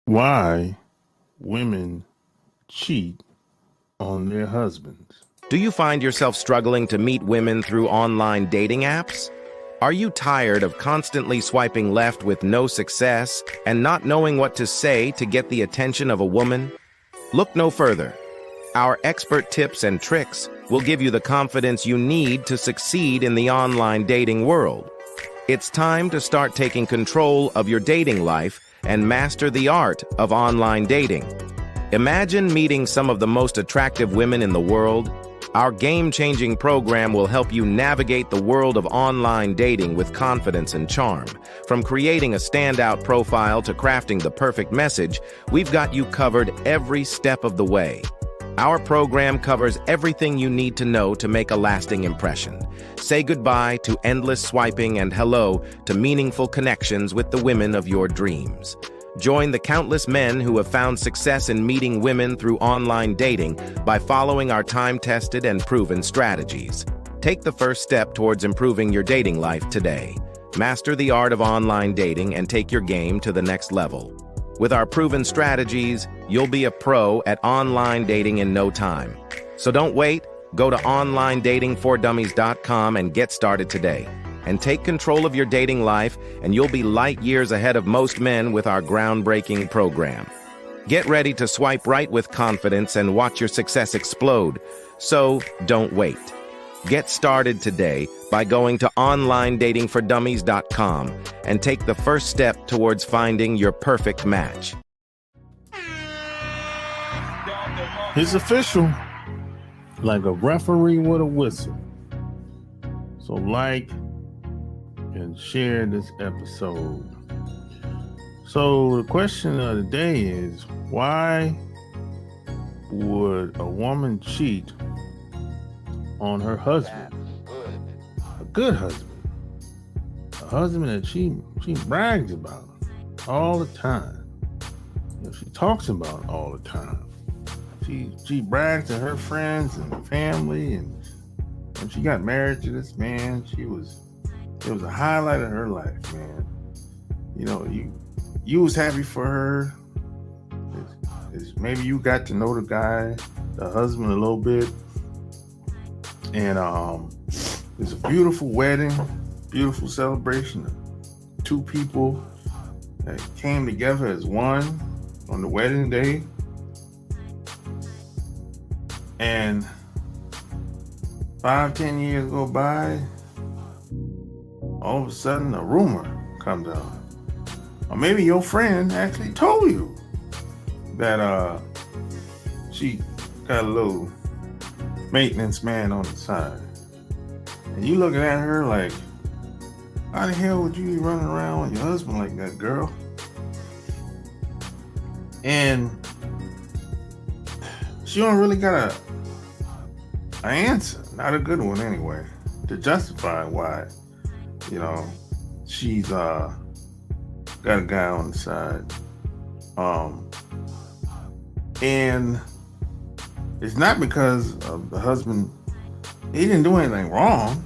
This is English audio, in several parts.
Why women cheat on their husbands. Do you find yourself struggling to meet women through online dating apps? Are you tired of constantly swiping left with no success and not knowing what to say to get the attention of a woman? Look no further. Our expert tips and tricks will give you the confidence you need to succeed in the online dating world. It's time to start taking control of your dating life and master the art of online dating. Imagine meeting some of the most attractive women in the world. Our game-changing program will help you navigate the world of online dating with confidence and charm. From creating a standout profile to crafting the perfect message, we've got you covered every step of the way. Our program covers everything you need to know to make a lasting impression. Say goodbye to endless swiping and hello to meaningful connections with the women of your dreams. Join the countless men who have found success in meeting women through online dating by following our time-tested and proven strategies. Take the first step towards improving your dating life today. Master the art of online dating and take your game to the next level. With our proven strategies, you'll be a pro at online dating in no time. So don't wait. Go to onlinedatingfordummies.com and get started today. And take control of your dating life, and you'll be light years ahead of most men with our groundbreaking program. Get ready to swipe right with confidence and watch your success explode. So don't wait. Get started today by going to onlinedatingfordummies.com and take the first step towards finding your perfect match. It's official, like a referee with a whistle. So like and share this episode. So the question of the day is, why would a woman cheat on her husband? A good husband. A husband that she brags about all the time. You know, she talks about all the time. She brags to her friends and family, and when she got married to this man, it was a highlight of her life, man. You know, you was happy for her. Maybe you got to know the guy, the husband, a little bit. And it's a beautiful wedding, beautiful celebration of two people that came together as one on the wedding day. And 5-10 years go by, all of a sudden a rumor comes out. Or maybe your friend actually told you that she got a little maintenance man on the side. And you looking at her like, how the hell would you be running around with your husband like that, girl? And she don't really got an answer, not a good one anyway, to justify why, you know, she's got a guy on the side. And it's not because of the husband. He didn't do anything wrong.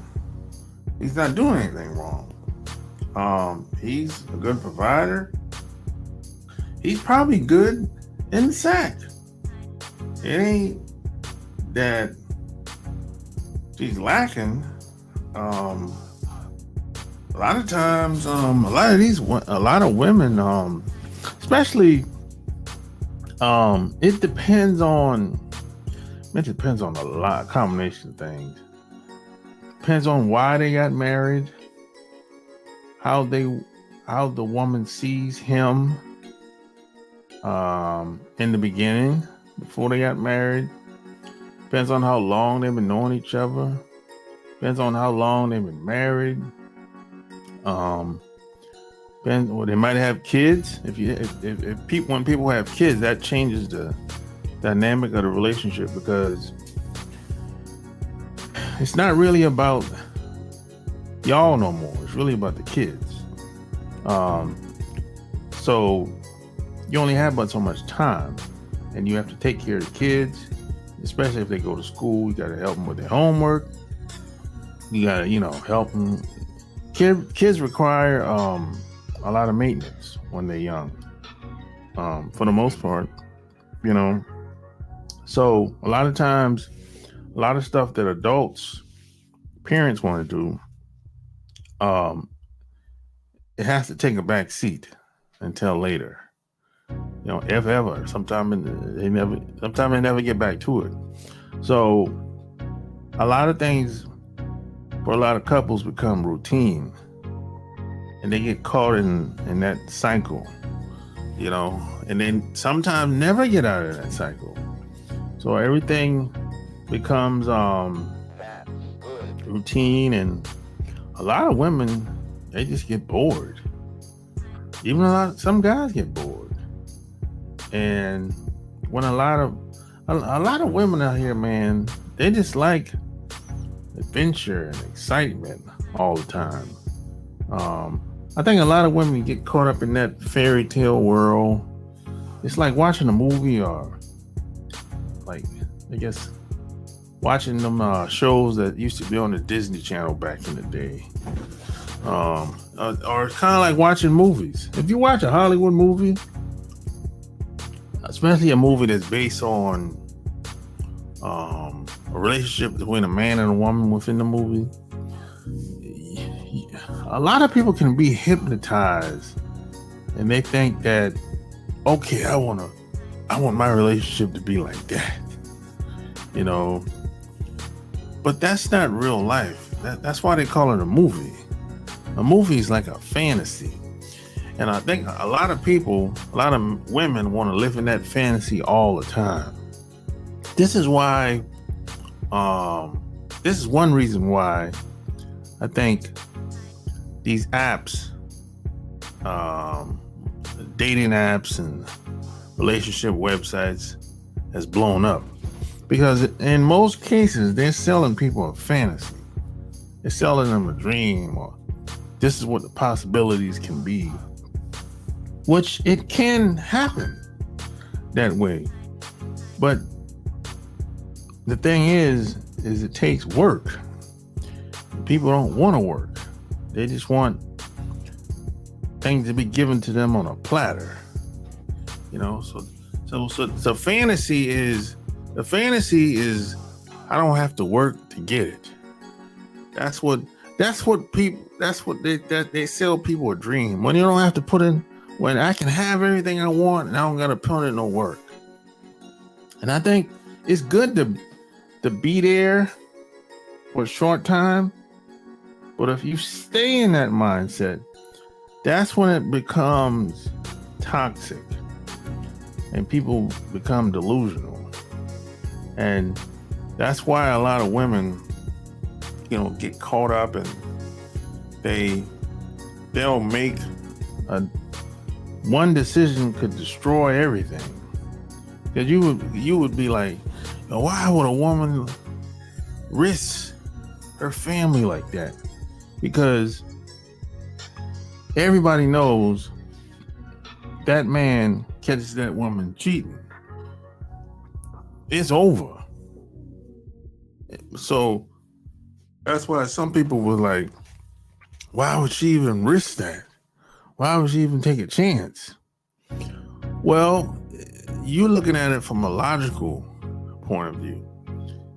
He's not doing anything wrong. He's a good provider. He's probably good in the sack. It ain't that she's lacking. A lot of times, a lot of women, especially, it depends on a combination of things. Depends on why they got married, how the woman sees him in the beginning, before they got married. Depends on how long they've been knowing each other. Depends on how long they've been married. They might have kids. When people have kids, that changes the dynamic of the relationship, because it's not really about y'all no more. It's really about the kids. So you only have but so much time, and you have to take care of the kids, especially if they go to school. You got to help them with their homework. You got to, help them. Kids require a lot of maintenance when they're young. for the most part, you know. So a lot of times, a lot of stuff that parents want to do, it has to take a back seat until later. You know, if ever. Sometimes they never get back to it. So a lot of things for a lot of couples become routine, and they get caught in that cycle, you know, and then sometimes never get out of that cycle. So everything becomes routine, and a lot of women, they just get bored. Even some guys get bored. And when a lot of women out here, man, they just like adventure and excitement all the time. I think a lot of women get caught up in that fairy tale world. It's like watching a movie, or like, I guess, watching them shows that used to be on the Disney Channel back in the day. Or it's kind of like watching movies. If you watch a Hollywood movie, especially a movie that's based on a relationship between a man and a woman within the movie, a lot of people can be hypnotized, and they think that, okay, I want my relationship to be like that, you know. But that's not real life. That's why they call it a movie. A movie is like a fantasy. And I think a lot of women want to live in that fantasy all the time. This is why, this is one reason why I think these apps, dating apps and relationship websites has blown up. Because in most cases, they're selling people a fantasy. They're selling them a dream, or this is what the possibilities can be. Which it can happen that way. But the thing is it takes work. People don't want to work. They just want things to be given to them on a platter. You know, so fantasy is I don't have to work to get it. That's what they sell people a dream. When you don't have to put in, when I can have everything I want and I don't gotta put in no work. And I think it's good to be there for a short time, but if you stay in that mindset, that's when it becomes toxic and people become delusional. And that's why a lot of women, you know, get caught up, and they'll make one decision could destroy everything. Because you would be like, why would a woman risk her family like that? Because everybody knows that man catches that woman cheating, it's over. So that's why some people were like, why would she even risk that? Why would she even take a chance? Well, you're looking at it from a logical point of view.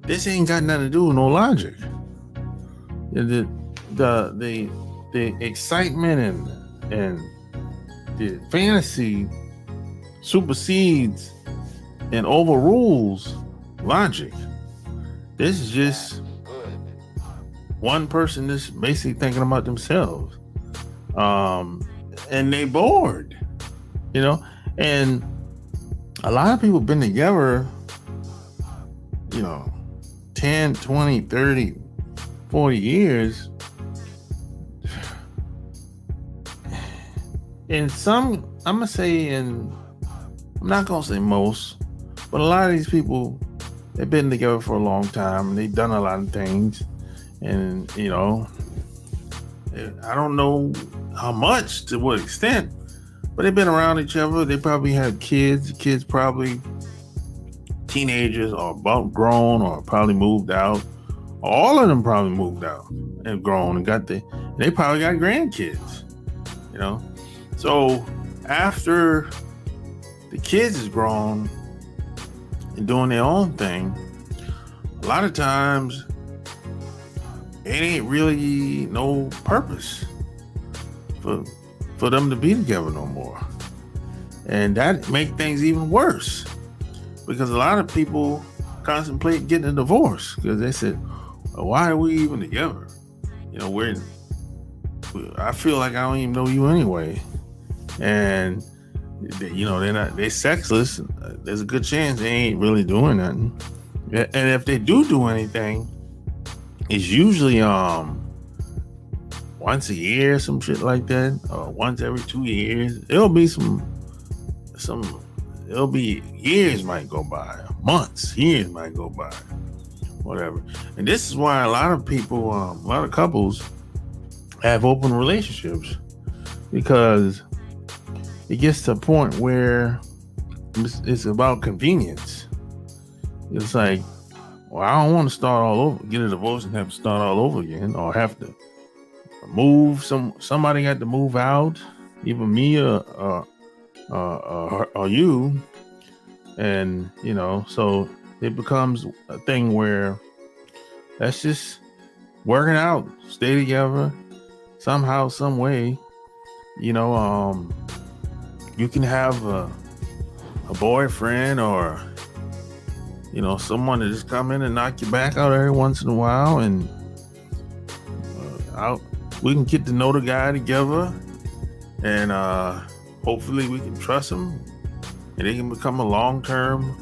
This ain't got nothing to do with no logic. The excitement and the fantasy supersedes and overrules logic. This is just one person that's basically thinking about themselves. And they bored, you know, and a lot of people been together, you know, 10, 20, 30, 40 years. And some, I'm not gonna say most, but a lot of these people, they've been together for a long time, and they've done a lot of things. And, you know, I don't know how much, to what extent, but they've been around each other. They probably had kids. Kids probably teenagers or about grown, or probably moved out. All of them probably moved out and grown and they probably got grandkids, you know. So after the kids is grown and doing their own thing, a lot of times it ain't really no purpose for them to be together no more. And that make things even worse, because a lot of people contemplate getting a divorce because they said, well, why are we even together? You know, I feel like I don't even know you anyway. And they're sexless. There's a good chance they ain't really doing nothing. And if they do anything, it's usually once a year, some shit like that, or once every 2 years. It'll be it'll be years might go by, months, years might go by, whatever. And this is why a lot of people, a lot of couples have open relationships, because it gets to a point where it's about convenience. It's like, well, I don't want to start all over, get a divorce and have to start all over again, or have to move. Somebody got to move out, either me or you. And so it becomes a thing where that's just working out, stay together somehow, some way. You can have a boyfriend, or someone to just come in and knock your back out every once in a while, and we can get to know the guy together, and hopefully we can trust him, and it can become a long-term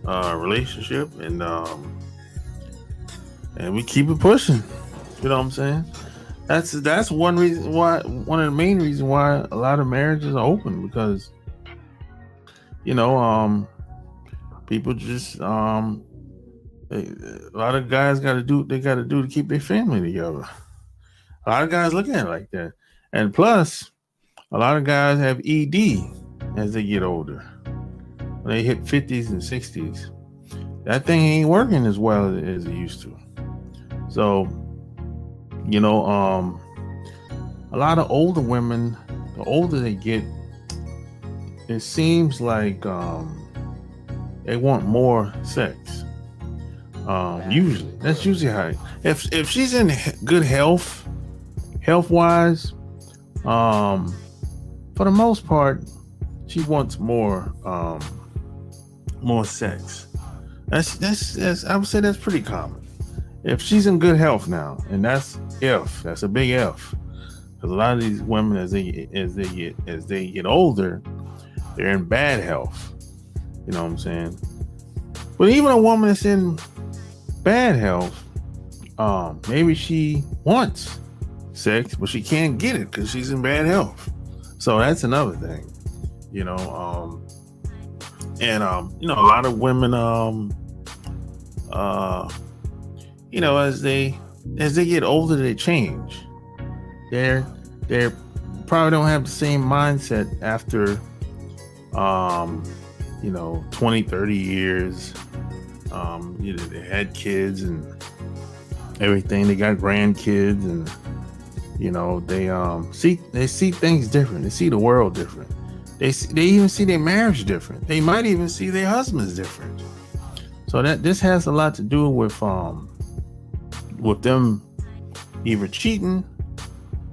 relationship, and we keep it pushing. You know what I'm saying? That's one of the main reasons why a lot of marriages are open, because people just a lot of guys got to do what they got to do to keep their family together. A lot of guys look at it like that, and plus, a lot of guys have ED as they get older. When they hit 50s and 60s, that thing ain't working as well as it used to. So, a lot of older women, the older they get, it seems like they want more sex. Usually, that's usually how. If she's in good health wise, for the most part, she wants more sex. That's I would say that's pretty common. If she's in good health now, and that's a big F, because a lot of these women, as they get older, they're in bad health. You know what I'm saying? But even a woman that's in bad health, maybe she wants sex, but she can't get it because she's in bad health. So that's another thing, and a lot of women, as they get older, they change. They're probably don't have the same mindset after 20, 30 years. They had kids and everything. They got grandkids, and they see things different. They see the world different. They even see their marriage different. They might even see their husbands different. So this has a lot to do with them either cheating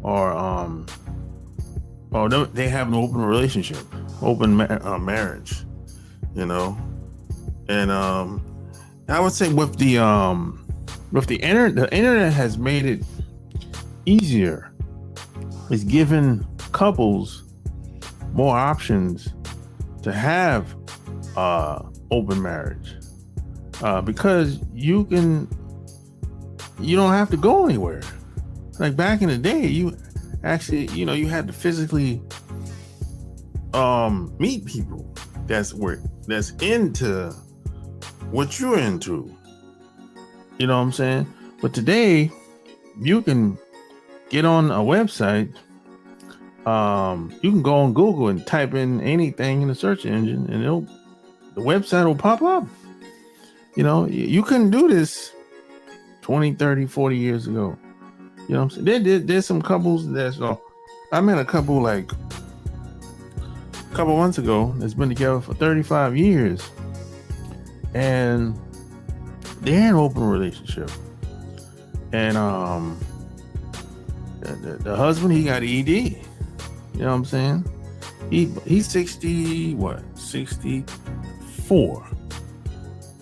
or they have an open relationship, open marriage, and I would say with the internet has made it easier. It's given couples more options to have open marriage, because you don't have to go anywhere. Like back in the day, you actually you had to physically meet people that's into what you're into. You know what I'm saying? But today you can get on a website. You can go on Google and type in anything in the search engine, and the website will pop up. You couldn't do this 20, 30, 40 years ago. You know what I'm saying? There's some couples I met a couple like couple months ago that's been together for 35 years, and they're in an open relationship. And the husband, he got ED. You know what I'm saying? He's 64,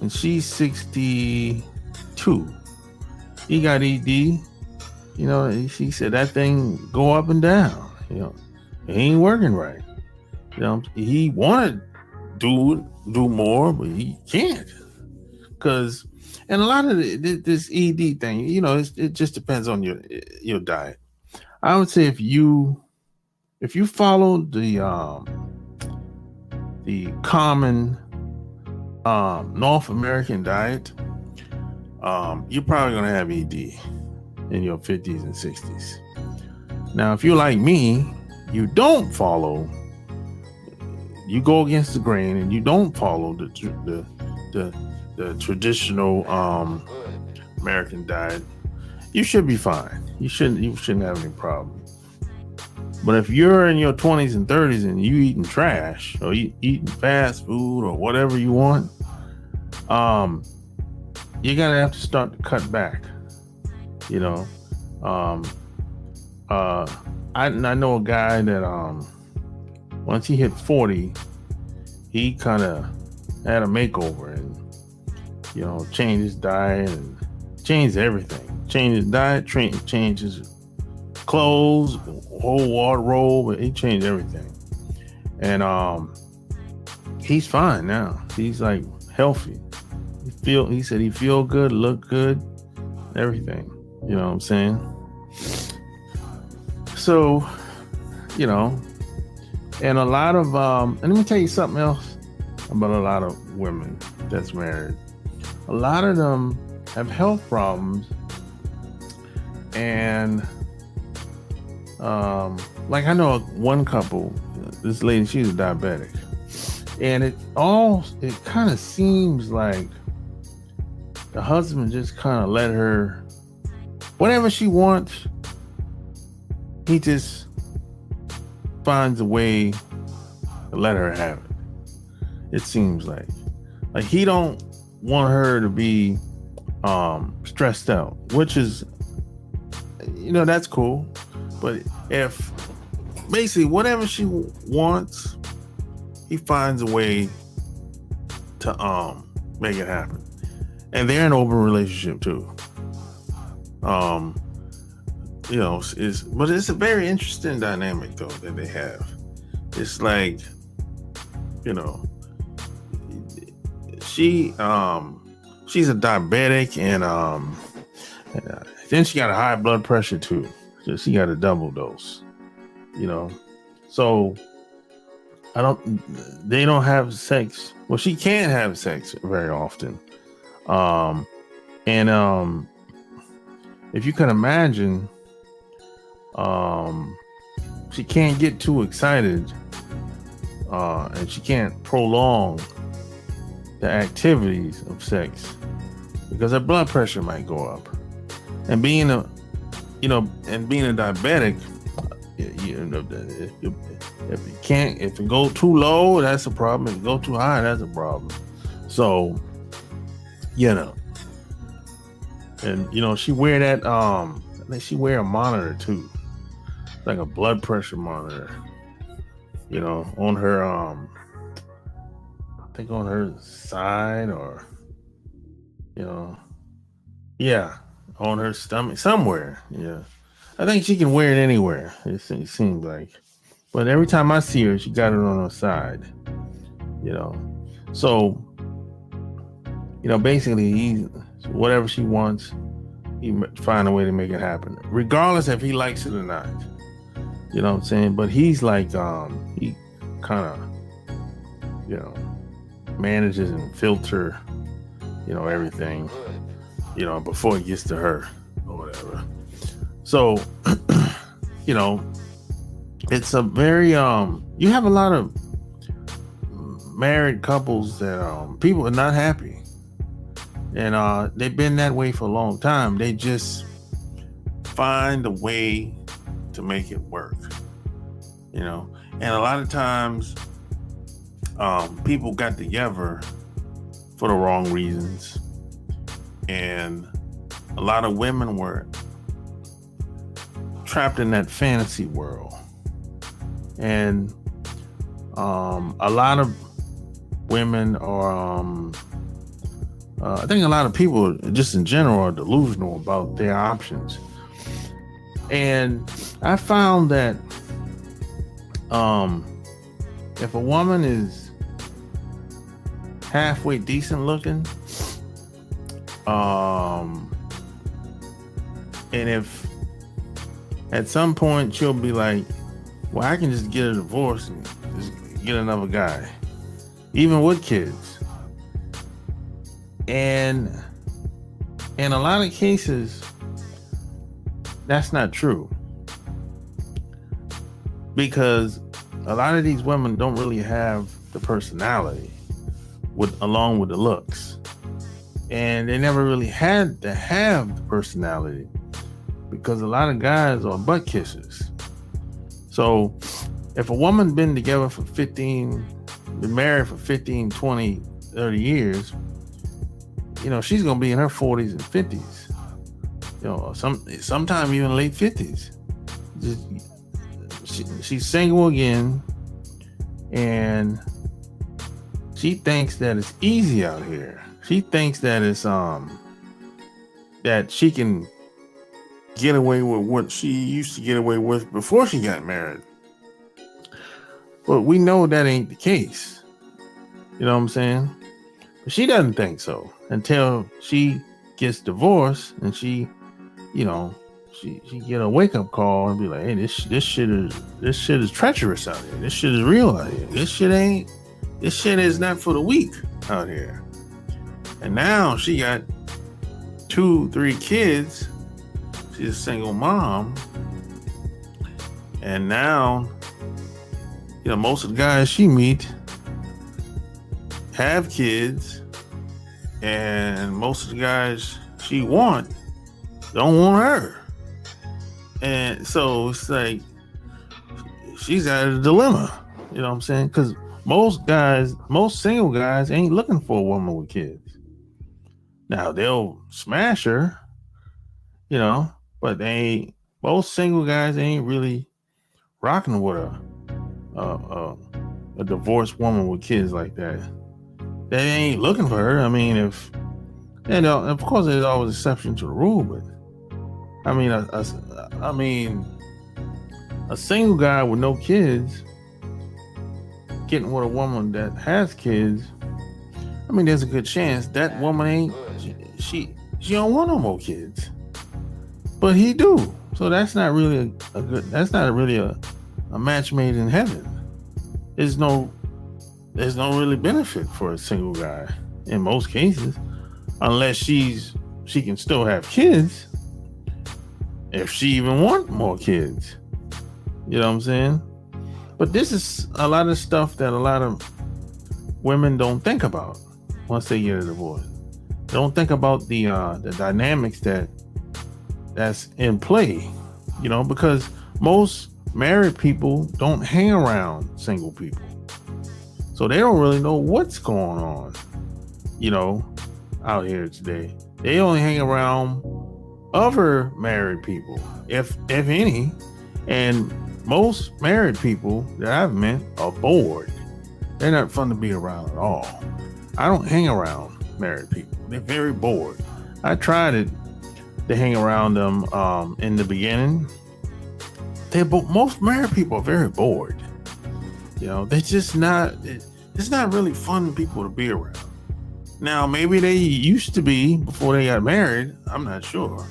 and she's 62. He got ED. You know, he said that thing go up and down. You know, it ain't working right. You know, he wanted to do more, but he can't. And a lot of this ED thing, you know, it just depends on your diet. I would say if you follow the common North American diet, you're probably gonna have ED in your 50s and 60s. Now, if you're like me, you don't follow. You go against the grain and you don't follow the traditional American diet. You should be fine. You shouldn't have any problem. But if you're in your 20s and 30s and you eating trash or eating fast food or whatever you want, you're gonna have to start to cut back. You know, I know a guy that once he hit 40, he kind of had a makeover and, you know, changed his diet and changed everything. Changed his diet, changed his clothes, whole wardrobe. He changed everything. And he's fine now. He's like healthy. He said he feel good, look good, everything. You know what I'm saying? So, you know, and a lot of and let me tell you something else about a lot of women that's married. A lot of them have health problems, and like I know one couple, this lady, she's a diabetic, and it kind of seems like the husband just kind of let her, whatever she wants, he just finds a way to let her have it. It seems like he don't want her to be stressed out, which is, you know, that's cool. But if basically whatever she wants, he finds a way to make it happen. And they're in an open relationship too. You know, but it's a very interesting dynamic though that they have. It's like, you know, she's a diabetic, and then she got a high blood pressure too. So she got a double dose, you know. So they don't have sex. Well, she can't have sex very often. If you can imagine, she can't get too excited, and she can't prolong the activities of sex because her blood pressure might go up. And being a diabetic, you know, if it go too low, that's a problem. If it go too high, that's a problem. So, you know, and you know, she wear that I think she wear a monitor too, like a blood pressure monitor, you know, on her I think on her side, or, you know, yeah, on her stomach somewhere. Yeah, I think she can wear it anywhere. It seems like, but every time I see her, she got it on her side. You know, so, you know, basically, whatever she wants, he find a way to make it happen, regardless if he likes it or not. You know what I'm saying? But he's like, he kind of, you know, manages and filter, you know, everything, you know, before it gets to her or whatever. So, you know, it's a very, you have a lot of married couples that people are not happy. And they've been that way for a long time. They just find a way to make it work, you know. And a lot of times people got together for the wrong reasons, and a lot of women were trapped in that fantasy world, and a lot of women are I think a lot of people just in general are delusional about their options. And I found that if a woman is halfway decent looking, and if at some point she'll be like, well, I can just get a divorce and just get another guy, even with kids. And in a lot of cases, that's not true, because a lot of these women don't really have the personality along with the looks, and they never really had to have the personality, because a lot of guys are butt kissers. So if a woman been married for 15, 20, 30 years, she's gonna be in her 40s and 50s, sometime even late 50s. She's single again, and she thinks that it's easy out here. She thinks that it's that she can get away with what she used to get away with before she got married. But we know that ain't the case. You know what I'm saying? But she doesn't think so until she gets divorced, and she get a wake up call and be like, hey, this shit is treacherous out here. This shit is real out here. This shit is not for the weak out here. And now she got 2-3 kids. She's a single mom. And now, most of the guys she meet have kids, and most of the guys she don't want her. And so it's like she's at a dilemma, you know what I'm saying? Because most single guys ain't looking for a woman with kids. Now they'll smash her, but most single guys ain't really rocking with a divorced woman with kids like that. They ain't looking for her. I mean, of course there's always exception to the rule, but I mean, a single guy with no kids getting with a woman that has kids, I mean, there's a good chance that woman she don't want no more kids, but he do. So that's not really a match made in heaven. There's no really benefit for a single guy in most cases, unless she can still have kids, if she even want more kids. You know what I'm saying? But this is a lot of stuff that a lot of women don't think about once they get a divorce. They don't think about the dynamics that's in play, because most married people don't hang around single people. So they don't really know what's going on, out here today. They only hang around other married people, if any. And most married people that I've met are bored. They're not fun to be around at all. I don't hang around married people. They're very bored. I tried to hang around them in the beginning. Most married people are very bored. They're just not. It's not really fun people to be around. Now, maybe they used to be before they got married. I'm not sure.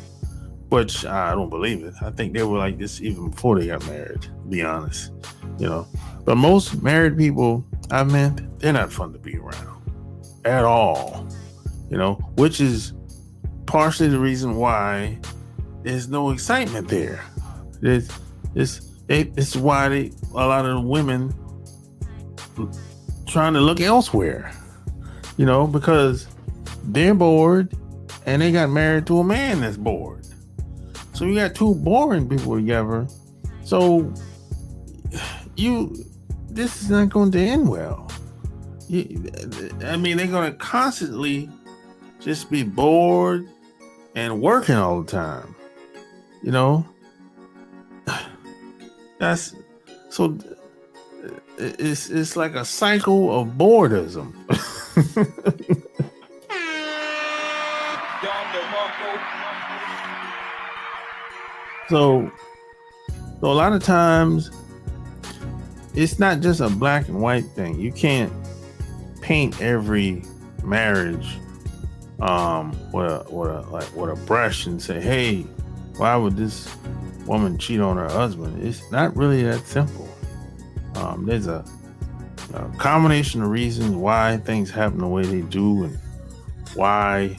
But I don't believe it. I think they were like this even before they got married, to be honest. But most married people I've met, they're not fun to be around at all. Which is partially the reason why there's no excitement there. It's why a lot of the women trying to look elsewhere, because they're bored and they got married to a man that's bored. So you got two boring people together. So this is not going to end well. I mean, they're going to constantly just be bored and working all the time. You know, that's so. It's like a cycle of boredom. So a lot of times it's not just a black and white thing. You can't paint every marriage with a brush and say, hey, why would this woman cheat on her husband? It's not really that simple. There's a combination of reasons why things happen the way they do, and why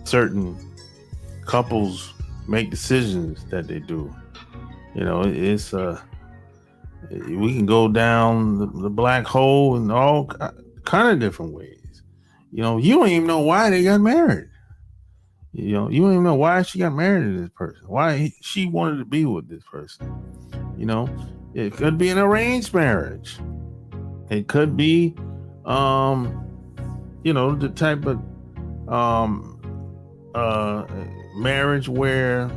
certain couples make decisions that they do. You know, it's we can go down the black hole in all kind of different ways. You know, you don't even know why they got married. You know, you don't even know why she got married to this person, why she wanted to be with this person. You know, it could be an arranged marriage. It could be, you know, the type of marriage where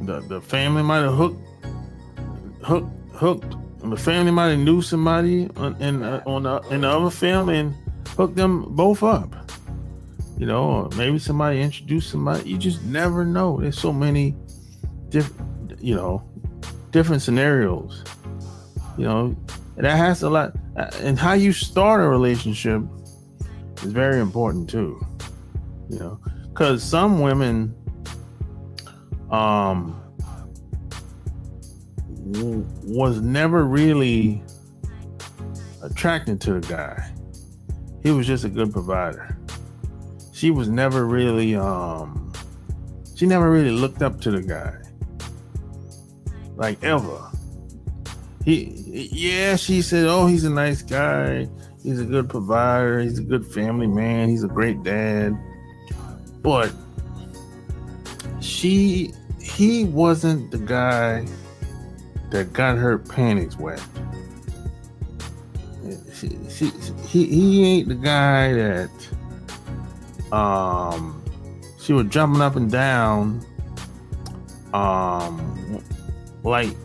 the family might have hooked. The family might have knew somebody in the other family and hooked them both up. You know, or maybe somebody introduced somebody. You just never know. There's so many different scenarios. You know, and that has a lot. And how you start a relationship is very important too. You know, because some women was never really attracted to the guy. He was just a good provider. She was never really she never really looked up to the guy, like, ever. She said, oh, he's a nice guy, he's a good provider, he's a good family man, he's a great dad, but he wasn't the guy that got her panties wet. He ain't the guy that she was jumping up and down like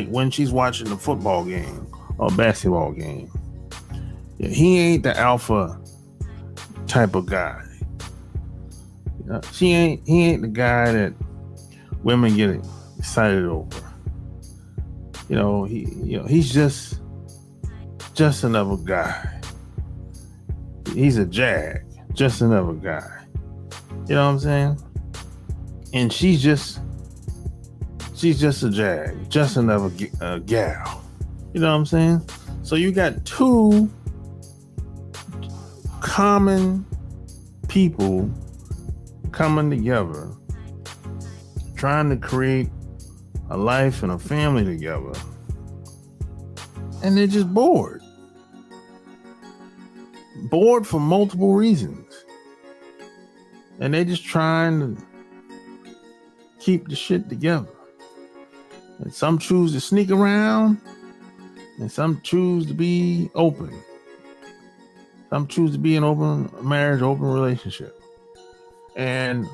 when she's watching a football game or a basketball game. Yeah, he ain't the alpha type of guy. He ain't the guy that women get excited over. You know, he's just another guy. He's a jag, just another guy. You know what I'm saying? And she's just a jag, just another gal. You know what I'm saying? So you got two common people coming together, trying to create a life and a family together, and they're just bored for multiple reasons, and they're just trying to keep the shit together. And some choose to sneak around, and some choose to be open. Some choose to be an open marriage, open relationship. And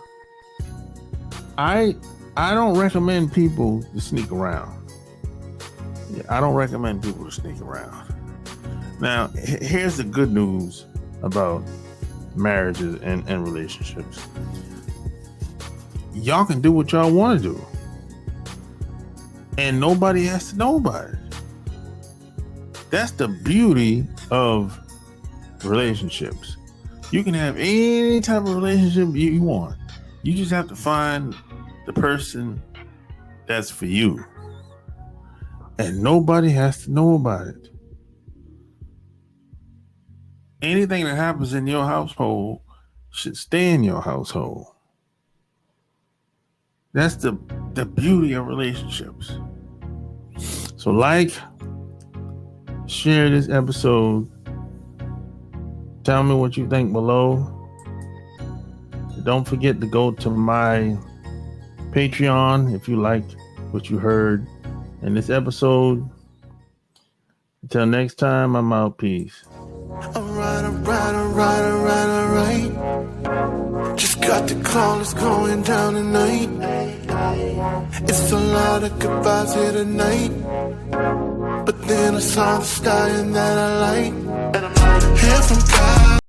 I don't recommend people to sneak around. I don't recommend people to sneak around. Now, here's the good news about marriages and relationships. Y'all can do what y'all want to do, and nobody has to know about it. That's the beauty of relationships. You can have any type of relationship you want. You just have to find the person that's for you, and nobody has to know about it. Anything that happens in your household should stay in your household. That's the beauty of relationships. So share this episode. Tell me what you think below. Don't forget to go to my Patreon if you like what you heard in this episode. Until next time, I'm out. Peace. Alright. Just got the call, it's going down tonight. It's a lot of goodbyes here tonight. But then I saw the stallion that I like. Here from God.